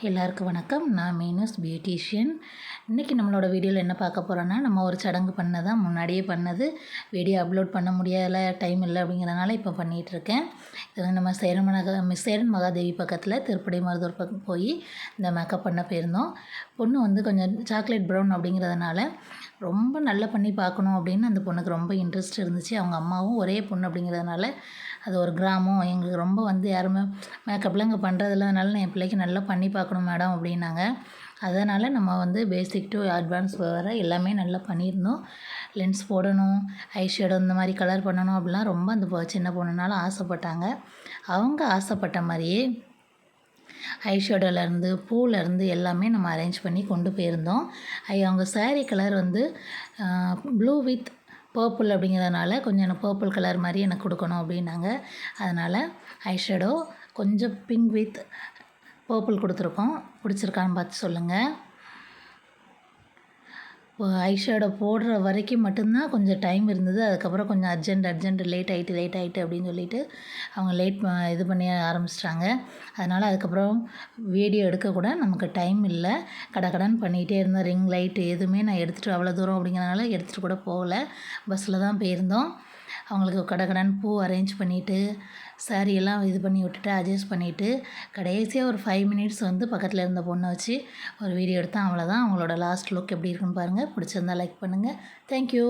எல்லாருக்கும் வணக்கம். நான் மீனஸ் பியூட்டிஷியன். இன்றைக்கி நம்மளோட வீடியோவில் என்ன பார்க்க போகிறோன்னா, நம்ம ஒரு சடங்கு பண்ணதான் முன்னாடியே பண்ணது. வீடியோ அப்லோட் பண்ண முடியலை, டைம் இல்லை அப்படிங்கிறதுனால இப்போ பண்ணிகிட்ருக்கேன். இது வந்து நம்ம சேரன் மகாதேவி பக்கத்தில் திருப்படி மருதூர் பக்கம் போய் இந்த மேக்கப் பண்ண போயிருந்தோம். பொண்ணு வந்து கொஞ்சம் சாக்லேட் ப்ரௌன் அப்படிங்கிறதுனால ரொம்ப நல்லா பண்ணி பார்க்கணும் அப்படின்னு அந்த பொண்ணுக்கு ரொம்ப இன்ட்ரெஸ்ட் இருந்துச்சு. அவங்க அம்மாவும் ஒரே பொண்ணு அப்படிங்கிறதுனால அது ஒரு கிராமம், எங்களுக்கு ரொம்ப வந்து யாருமே மேக்கப்லாம் இங்கே பண்ணுறதில்லனால என் பிள்ளைக்கு நல்லா பண்ணி பார்க்கணும் மேடம் அப்படின்னாங்க. அதனால் நம்ம வந்து பேசிக் டு அட்வான்ஸ் வர எல்லாமே நல்லா பண்ணியிருந்தோம். லென்ஸ் போடணும், ஐ ஷேடோ இந்த மாதிரி கலர் பண்ணணும் அப்படிலாம் ரொம்ப அந்த சின்ன பொண்ணுனால ஆசைப்பட்டாங்க. அவங்க ஆசைப்பட்ட மாதிரியே ஐ ஷேடோலேருந்து பூலேருந்து எல்லாமே நம்ம அரேஞ்ச் பண்ணி கொண்டு போயிருந்தோம். அவங்க சாரீ கலர் வந்து ப்ளூ வித் பர்பிள் அப்படிங்கிறதுனால கொஞ்சம் எனக்கு பர்பிள் கலர் மாதிரி எனக்கு கொடுக்கணும் அப்படின்னாங்க. அதனால் ஐ ஷேடோ கொஞ்சம் பிங்க் வித் பர்பிள் கொடுத்துருக்கோம். பிடிச்சிருக்கான்னு பார்த்து சொல்லுங்கள். ஐ ஷேடோ போடுற வரைக்கும் மட்டும்தான் கொஞ்சம் டைம் இருந்தது. அதுக்கப்புறம் கொஞ்சம் அர்ஜென்ட் லேட் ஆகிட்டு அப்படின்னு சொல்லிட்டு அவங்க இது பண்ணி ஆரம்பிச்சிட்டாங்க. அதனால் அதுக்கப்புறம் வீடியோ எடுக்கக்கூட நமக்கு டைம் இல்லை. கடன்னு பண்ணிகிட்டே இருந்தோம். ரிங் லைட்டு எதுவுமே நான் எடுத்துகிட்டு அவ்வளோ தூரம் அப்படிங்கிறதுனால எடுத்துகிட்டு கூட போகலை. பஸ்ஸில் தான் போயிருந்தோம். அவங்களுக்கு கடன்னு பூ அரேஞ்ச் பண்ணிவிட்டு சாரியெல்லாம் இது பண்ணி விட்டுட்டு அட்ஜஸ்ட் பண்ணிவிட்டு கடைசியாக ஒரு 5 மினிட்ஸ் வந்து பக்கத்தில் இருந்த பொண்ணை வச்சு ஒரு வீடியோ எடுத்தேன். அவ்வளோதான். அவங்களோட லாஸ்ட் லுக் எப்படி இருக்குன்னு பாருங்கள். பிடிச்சிருந்தா லைக் பண்ணுங்கள். தேங்க்யூ.